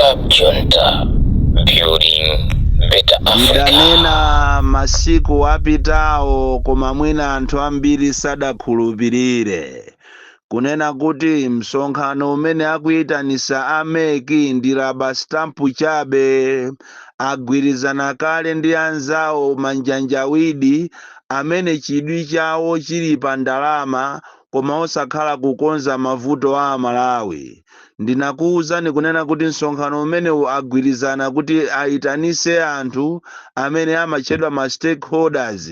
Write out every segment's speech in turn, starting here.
Club Junta, building better Africa. Ndidanena masiku apitawo koma mwina anthu ambiri sadakhulupirire kunena kuti msonkhano umene akuyitanisa ameki ndi raba stampu chabe, agwirizana kale ndi anzawo manjanjawidi amene chidwi chawo chili pa ndalama koma osakhala kukonza mavuto a Malawi. Ndinakuwuzani kunena kuti msonkhano umenewu agwirizana kuti ayitanise anthu amene amatchedwa ma stakeholders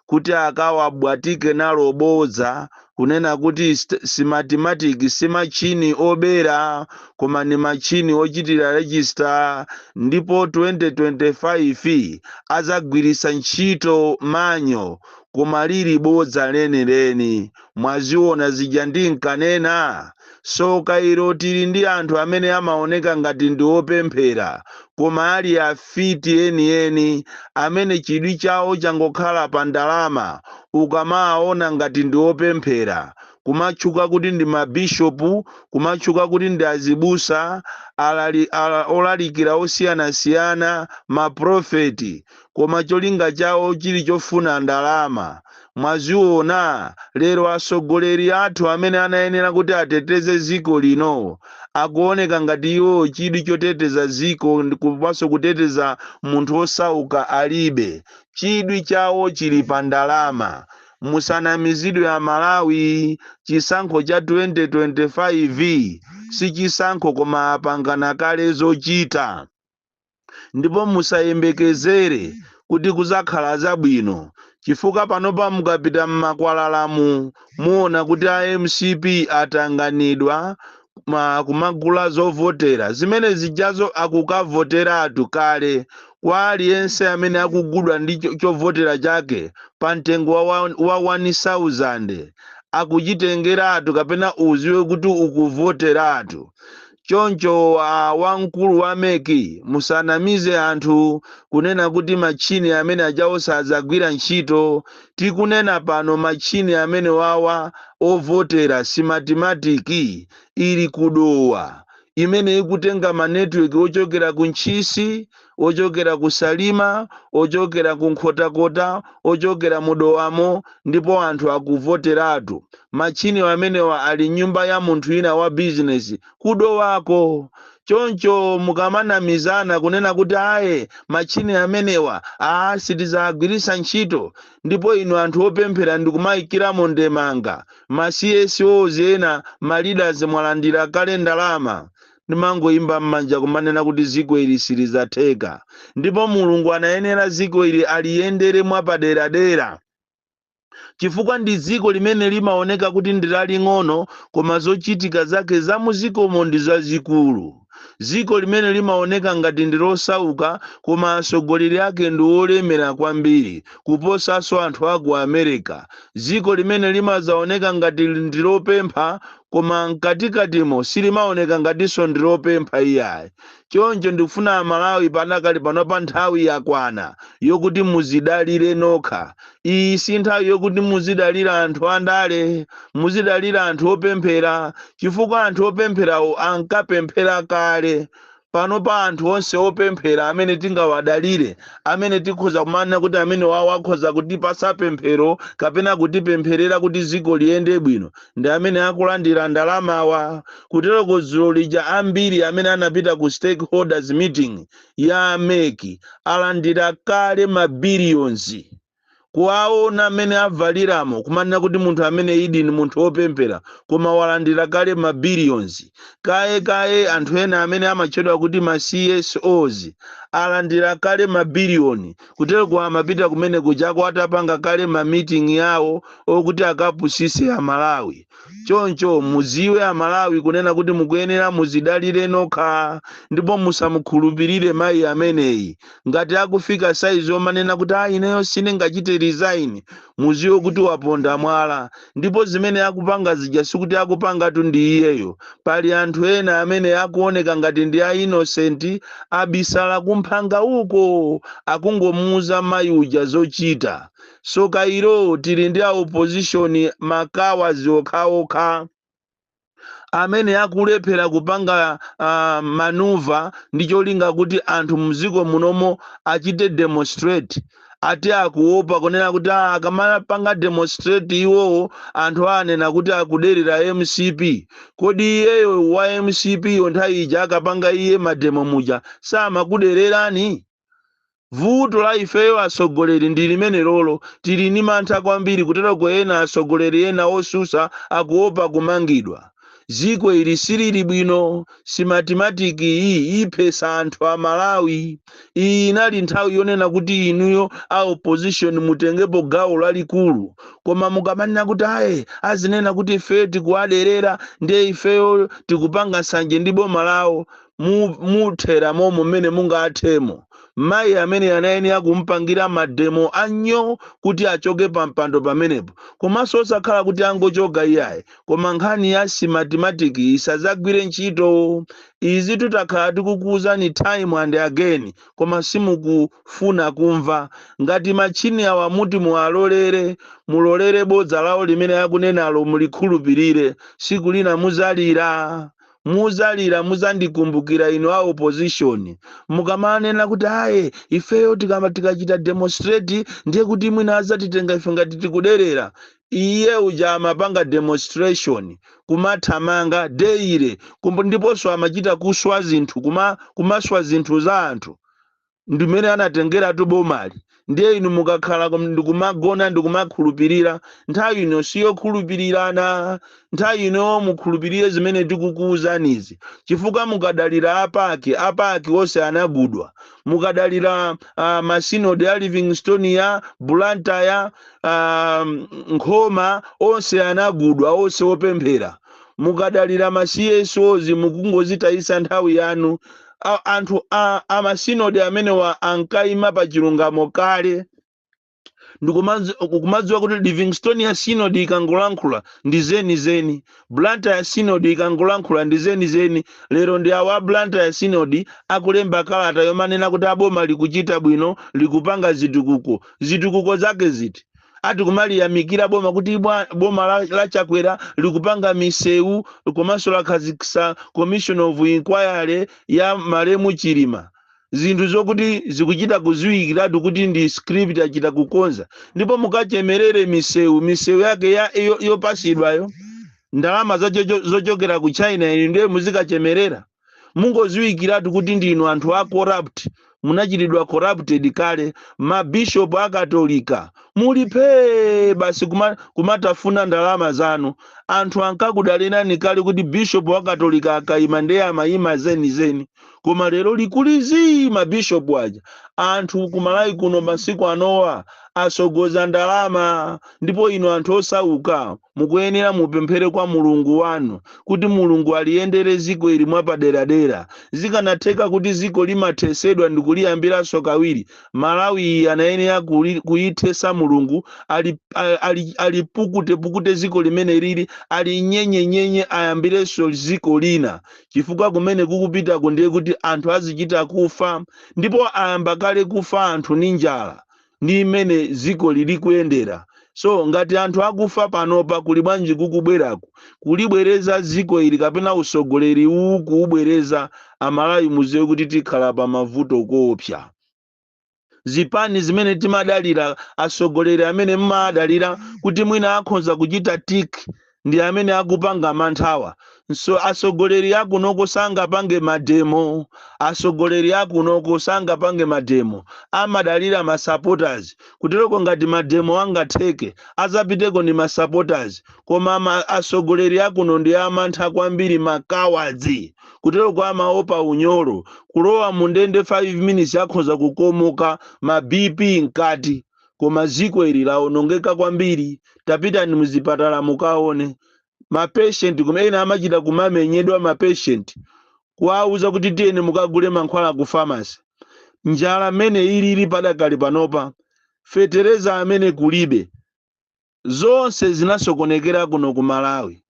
kuti akawabwatike nalo bodza kunena kuti si mathematics si machini obera koma ni machini ochitira register, ndipo 2025 azagwirisa ntchito manyo koma lili bodza lenileni. Mwaziona zija ndinkanena. So kairo tili ndi anthu amene amaoneka ngati ndi opemphera koma ali afiti eni amene chidwi chawo changokhala pa ndalama, ukamaona ngati ndi opemphera, kumatchuka kuti ndi mabishopu, kumatchuka kuti ndi azibusa, olalikira osiyanasiyana, maprofeti, koma cholinga chawo chili chofuna ndalama. Mwaziona lero asogoleri athu amene anayenera kuti ateteze ziko lino akuoneka ngati iwo chidwi choteteza ziko kupanso kuteteza munthu osauka alibe. Chidwi chawo chili pa ndalama. Musanamizidwe ya Malawi, chisankho cha 2025 si chisankho koma apangana kale zochita, ndipo musayembekezere kuti kuzakhala zabwino, chifukwa panopa mukapita m'makwalalamu muona kuti a MCP atanganidwa kumagula zovotera zimene zijazo akukavoteratu kale kwa aliyense amene akugudwa ndi chovotera chake pa mtengo wa 1000 akuchitengeratu kapena uziwe kuti ukuvoteratu. Choncho wamkulu wa meki musanamize anthu kunena kuti machini amene ajawo sadzagwira ntchito. Tikunena pano machini amene wawa ovotera si matematiki, ili kudowa imene ikutenga manetwork ochokera ku Ntchisi, ochokera ku Salima, ochokera ku Nkhotakota, ochokera mudowamo, ndipo anthu akuvoteratu. Machini amenewa ali nyumba ya munthu ina wa business kudowako. Choncho mukamanamizana kunena kuti aye machini amenewa sitizagwirisa ntchito, ndipo inu anthu opemphera ndikumayikiramo ndemanga, ma CSOs ena ma leaders mwalandira kale ndalama. Ndimangoyimba m'manja kumanena kuti ziko ili silizatheka, ndipo Mulungu anayenera ziko ili aliyendere mwapaderadera, chifukwa ndi ziko limene limaoneka kuti ndilaling'ono koma zochitika zake za muzikomo ndi zazikulu. Ziko limene limaoneka ngati ndilosauka koma atsogoleri ake ndi olemera kwambiri kuposanso anthu aku America. Ziko limene limazaoneka ngati ndilopempha koma mkatikatimo silimaoneka ngatinso ndilopempha iyayi. Choncho ndikufuna Malawi panakali panopa nthawi yakwana yokuti muzidalire nokha. Iyi si nthawi yokuti muzidalira anthu andale, muzidalira anthu opemphera, chifukwa anthu opempherawo ankapemphera kale. Panopa anthu onse opemphera amene tingawadalire, amene tikhoza kumanena kuti amene wawo akhoza kutipasa pemphero kapena kutipempherera kuti ziko liyende bwino, ndi amene akulandira ndalamawa. Kutero dzulo lija ambiri amene anapita ku stakeholders meeting ya ameki alandira kale mabilions. Kuwaona amene avaliramo kumanena kuti munthu amene idi ni munthu opemphera koma walandira kale mabilions. Kaye anthu ena amene amatchedwa kuti ma CSOs alandira kale mabilioni. Kutero kwa amapita kumene kujako atapanga kale ma meeting yawo okuti akapusise a Malawi. Choncho muziwe a Malawi kunena kuti mukuyenera muzidalire nokha, ndipo musamukhulupirire mayi ameneyi. Ngati akufika size omanena kuti ineyo sinengachite resign, muziwe kuti waponda mwala, ndipo zimene akupanga zija sikuti akupanga tu ndi iyeyo. Pali anthu ena amene akuoneka ngati ndi a innocent abisala kumphanga uko akungomuuza mayi uja zochita. So kairo tili ndi a opposition makawazi okhaokha amene akulephera kupanga manuva ndi cholinga kuti anthu mdziko munomo achite demonstrate ati akuopa kunena kuti akamapanga demonstrate iwowo anthu anena kuti akuderera MCP. Kodi iyeyo wa MCP nthawi ija akapanga iye mademo muja samakudererani? Vuto la ifeyo asogoleri ndi limene lolo tili ni mantha kwambiri kuterako ena asogoleri ena osusa akuopa kumangidwa. Ziko ili silili bwino, si matematiki iyi iphesa anthu a Malawi. Iyi inali nthawi yonena kuti inuyo a opposition mutengepo gawo lalikulu, koma mukamanena kuti ayi azinena kuti ifeyo tikuwaderera ndiye ifeyo tikupanga nsanje ndi boma lawo, muthera momwe mmene mungathemo. Mayi amene anayenera kumpangira mademo anyo kuti achoke pa mpando pamenepo, komanso osakhala kuti angochoka iyayi, koma nkhani ya si matematiki isadzagwire ntchito. Izi tutakhala tikukuwuzani time and again, koma simukufuna kumva. Ngati machini awa muti muwalolere, mulolere bodza lawo limene akunenalo mulikhulupirire, siku lina muzalira muzandikumbukira ino a opposition. Mukamanena kuti ayi ifeyo tikachita demonstrate ndiye kuti mwina azatitenga ife ngati tikuderera. Iye uja amapanga demonstration kumathamanga deire ndiponso amachita kuswa zinthu kumaswa zinthu za anthu, ndimene anatengeratu bomali. Ndiye inu mukakhala ndikumagona ndikumakhulupirira, nthawi ino siyokhulupirirana, nthawi ino mukhulupirire zimene tikukuwuzanizi. Chifukwa mukadalira apaki onse anagudwa, mukadalira masinodi a Livingstone ya Blantyre Nkhoma onse anagudwa, onse opemphera. Mukadalira ma CSOs mukungozitayisa nthawi yanu. Anthu amasinodi amene ankayima pa chilungamo kale, ndikumadziwa kuti Livingstone ya sinodi ikangolankhula ndi zenizeni, Blantyre sinodi ikangolankhula ndi zenizeni. Lero ndi awa Blantyre sinodi akulemba kalata yomanena kuti aboma likuchita bwino, likupanga zitukuko zake ziti. Ati kumaliyamikira boma kuti boma la Chakwera likupanga misewu, komanso lakhazikitsa commission of inquiry ya Malemu Chilima. Zinthu zokuti zikuchita kuziwikiratu kuti ndi script achita kukonza, ndipo mukachemerere misewu yake yopasidwayo ndalama zochokera ku China ili ndiye muzikachemerera. Mungoziwikiratu kuti ndinu anthu a corrupt, munachitidwa corrupted kale. Mabishop akatolika mulipe basi kumatafuna ndalama zanu. Anthu ankakudalirani kale kuti bishop wakatolika akayima ndiye amayima zenizeni, koma lero likulizi mabishop aja. Anthu kumalawi kuno masiku anowa asogoza ndalama, ndipo ino anthu osauka mukuyenera mupemphere kwa Mulungu wanu kuti Mulungu aliyendere ziko ili mwapaderadera. Zikanatheka kuti ziko limathesedwa ndikuliyambiranso kawiri, Malawi anayenera kuyithesa Mulungu, alipukute ziko limene lili, alinyenye ayambirenso ziko lina. Chifukwa kumene kukupitako ndiye kuti anthu azichita kufa, ndipo ayamba kale kufa anthu ni njala, ndi imene ziko lili kuyendera. So ngati anthu akufa panopa, kuli bwanji kukubweraku kulibwereza ziko ili, kapena usogoleri kuubwereza Amalawi muziwe kuti tikhala pa mavuto koopsa. Zipani zimene timadalira, asogoleri amene mmadalira kuti mwina akhonza kuchita tiki, ndi amene akupanga manthawa. So asogoleri akunoko sangapange mademo, asogoleri akunoko sangapange mademo, amadalira ma supporters. Kutereko ngati mademo angatheke azapiteko ni ma supporters, koma asogoleri akuno ndi amantha kwambiri, makawadzi. Kutereko amaopa unyolo, kulowa mundende 5 minutes akhonza kukomoka ma BP nkati, koma ziko ili laonongeka kwambiri. Tapitani muzipatala mukaone mapatient kumene amachita kumamenyedwa mapatient, kuwauza kuti tiyeni mukagule mankhwala ku pharmacy. Njala amene ili padakali panopa, fetereza amene kulibe, zonse zinasokonekera kuno ku Malawi.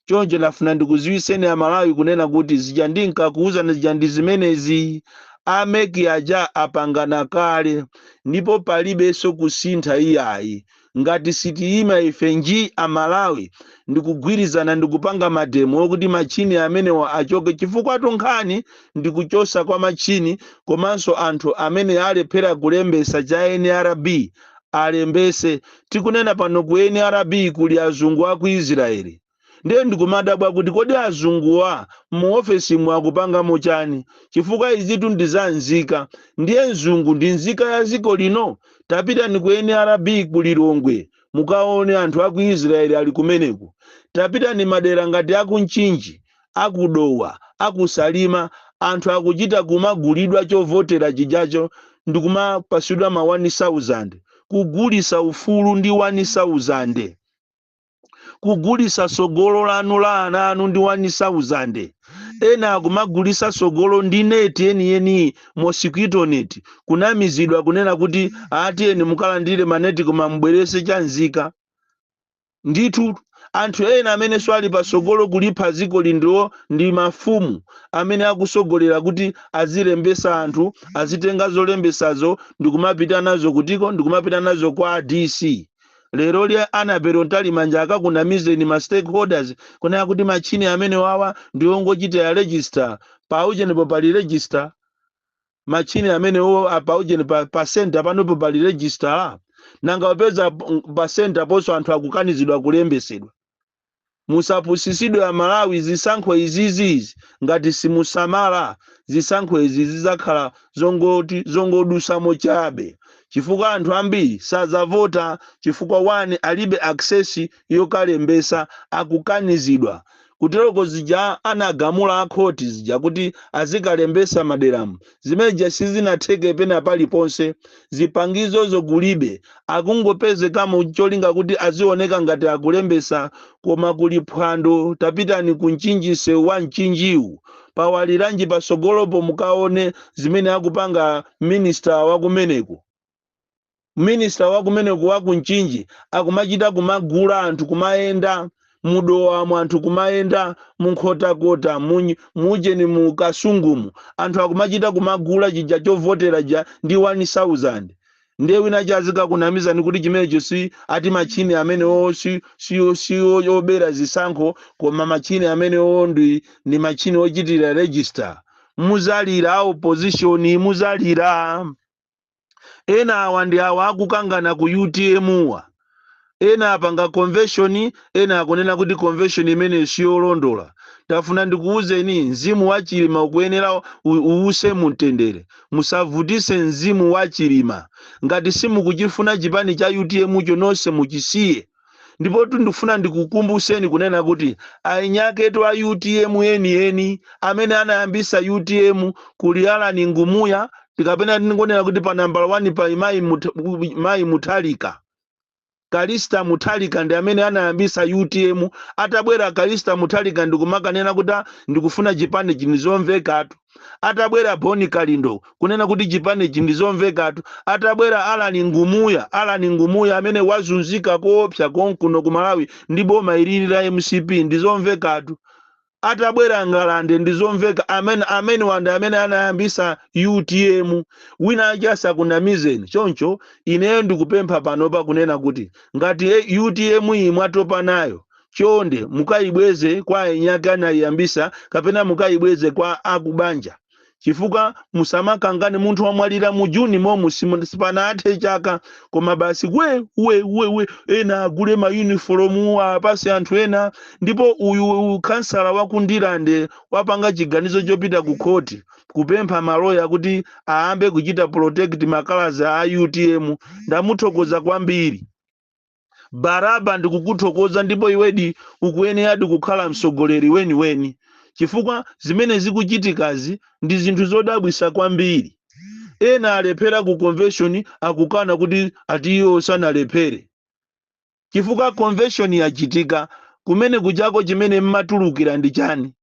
Chonje ndafuna ndikuziwiseni a Malawi kunena kuti zija ndinkakuwuzani zija ndi zimenezi. Ameki aja apangana kale, ndipo palibenso kusintha iyayi. ngati sitiyima ife nji amalawi ndikugwirizana ndikupanga mademo okuti machini amenewa achoke, chifukwa nkhani ndikuchosa kwa machini, komanso anthu amene alephera kulembesa cha NRB alembese. Tikunena pano ku NRB kuli azungu aku Israeli, ndiye ndikumadabwa kuti kodi azunguwa mu ofesi mwakupanga mochani, chifukwa izitu ndizanzika. Ndiye mzungu ndi nzika ya ziko lino. Tapitani ku NRB kulilongwe mukaone anthu aku Israeli ali kumeneku. Tapitani madera ngati aku Mchinji, akudowa, akusalima, anthu akuchita kumagulidwa chovotera chijacho ndikumapasidwa ma 1000, kugulisa ufulu ndi 1000, kugulisa sogolo lanu la ana anu ndi 1000. Ena akumagulisa sogolo ndi neti yeniyeni mosquito net, kunamizidwa kunena kuti atiyeni mukalandire maneti koma mbwerese cha nzika. Ndithu anthu ena amene swali pa sogolo kulipha ziko lindiwo ndi mafumu amene akusogolera kuti azilembesa anthu, azitenga zolembesazo ndikumapita nazo kutiko, ndikumapita nazo kwa DC. Lero lya Anabelo Ntalimanja akakunamizeni ma stakeholders kunena kuti machini amene wawa ndiongochita ya register paujenepo pali register, machini amene wo paujene pa center panopo pali register, nanga wapeza pa center poso anthu akukanizidwa kulembesedwa. Musapusisidwe Malawi zisankho izizi ngati simusamala, zisankho izi zizakhala zongodusamo chabe, chifukwa anthu ambiri sazavota chifukwa wani alibe access yokalembesa, akukanizidwa. Kuteroko zija anagamula akhoti zija kuti azikalembesa maderamu, zimeja sizinatheke pena paliponse, zipangizo zogulibe, akungopezekamo cholinga kuti azioneka ngati akulembesa koma kuli phwando. Tapitani ku Mchinji, sewu wa Mchinjiwu pawaliranji pasogolopo mukaone zimene akupanga minister wakumeneko. Minister wakumeneko wa ku Mchinji akumachita kumagula anthu, kumayenda mudowa mu anthu, kumayenda munkhotakota mujeni mukasungumu, anthu akumachita kumagula chija chovotera ja ndi 1000. Ndiye wina chazika kunamizani kuti chimenecho si ati machini amene si obera zisankho, koma machini amene ndi machini ochitira register. Muzalira opposition, muzalira. Ena awa ndi awa akukangana ku UTM wa. Ena apanga convention, ena akunena kuti convention imene siyolondola. Tafuna ndikuuzeni mzimu wa Chilima ukuyenera uuse mutendere, musavutise mzimu wa Chilima. Ngati simukuchifuna chipani cha UTM chonse muchisiye. Ndipo ndifuna ndikukumbuseni kunena kuti ainyaketu a UTM eni amene anayambisa UTM kuli Alan Ngumuya, tikapena tingonena kuti pa number 1 pa Mai Mutharika. Kalista Mutharika ndi amene anayambisa UTM. Atabwera Kalista Mutharika ndikumakanena kuti ndikufuna chipani chinizomvekatu. Atabwera Boni Kalindo kunena kuti chipani chinizomvekatu. Atabwera Alan Ngumuya amene wazunzika koopsa konkuno ku Malawi ndi boma ilili la MCP ndizomvekatu. Atabwera Ngalande ndizomveka, amene wanda amene anayambisa UTM. Wina ajasa kunamizeni choncho. Ineyo ndikupempha panopa kunena kuti ngati UTM iyi mwatopa nayo, chonde mukayibweze kwa enyaka anayambisa, kapena mukayibweze kwa akubanja, chifukwa musamakangane munthu wamwalira mu Juni momu sipana athe chaka, koma basi we ena agule ma uniform apase anthu ena. Ndipo uyu kansala wakundilande wapanga chiganizo chopita ku court kupempha maloya kuti aambe kuchita protect makalaza a UTM. Ndamuthokoza kwambiri Baraba, ndikukuthokoza. Ndipo iwedi ukuyenera kukhala msogoleri weni, chifukwa zimene zikuchitikazi ndi zinthu zodabwisa kwambiri. Ena alephera ku convention akukana kuti atiyo sanalephere, chifukwa convention yachitika kumene kujako chimene mmatulukira ndi chani.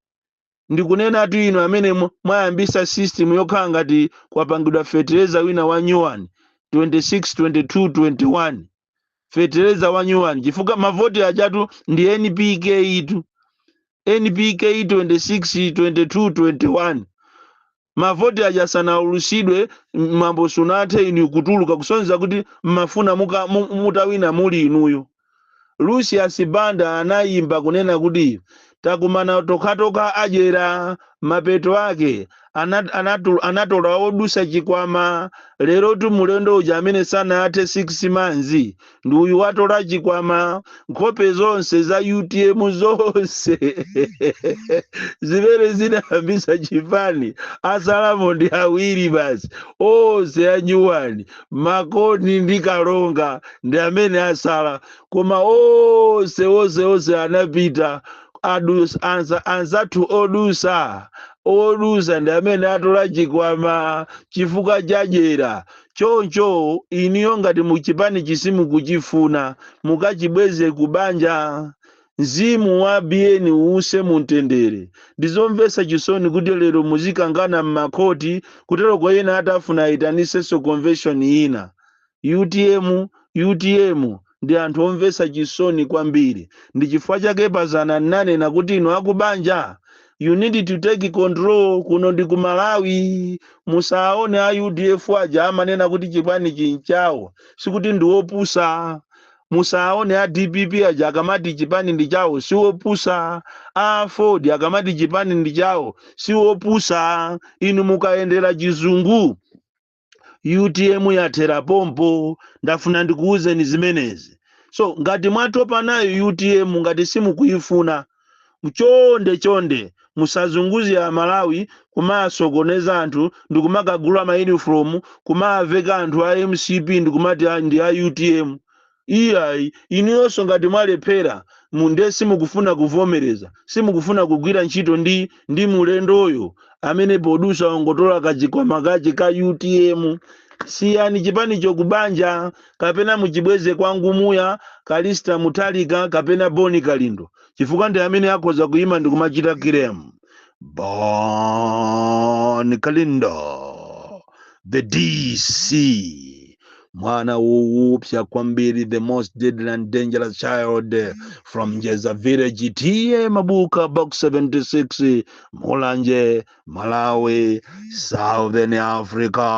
Ndikunena atu ino amene mwayambisa system yokhala ngati kwapangidwa fertilizer wina wa Nyuwani 26 22 21 fertilizer wa Nyuwani, chifukwa mavoti ajatu ndi NPK itu, NPK 26 22 21. mavoti ajasanaulusidwe mambo sunathe inu kutuluka kusonyeza kuti mmafuna mutawina muli inuyo. Lucius Banda anayimba kunena kuti takumana tokhatoka ajera mapeto ake anatola odusa chikwama lero tu mulendo uja amene sanathe 6 manzi ndi uyu watola chikwama nkhope zonse za UTM zonse zimene zinahambisa chipani asalamo ndi awiri basi onse anyuwani Makoni ndi Kalonga ndi amene asala koma onse anapita anzathu odusa ndi amene atola chikwama chifukwa chajera. Choncho iniyo ngati muchipani chisimu kuchifuna mukachibweze kubanja mzimu wa BN use mumtendere. Ndizomvesa chisoni kuti lero muzikangana mmakoti kutero kwa yena atafuna itaniseso convention ina UTM ndi anthu omvesa chisoni kwambiri. Ndi chifukwa chake pazana nanena kuti inu akubanja you need to take control. Kuno ndi ku Malawi musaone a UDF aja amanena kuti chipani chinchawo sikuti ndi opusa. Musaone a DPP aja akamati chipani ndi chawo si opusa. A Ford akamati chipani ndi chawo si opusa. Inu mukaendera chizungu UTM yathera pompo. Ndafuna ndikuuzeni zimenezi. So ngati mwatopa nayo UTM ngati simukuifuna chonde musazunguzi ya Malawi kumasokoneza anthu ndikumakagula ma uniform kumaveka anthu a MCP ndikumati ndi a UTM. Iyayi inuyonso ngati mwalephera munde simukufuna kuvomereza simukufuna kugwira ntchito ndi mulendoyo amene podusa ongotola kachikwama kachi ka UTM. Siyani chipani chokubanja kapena muchibweze kwa Ngumuya Kalista Mutalika kapena Boni Kalindo chifukwa ndi amene akhoza kuyima ndikumachita kiremu. Boni Kalindo the DC mwana woupsa kwambiri, the most deadly and dangerous child from Jeza Village TM Mabuka box 76 Mulanje Malawi Southern Africa.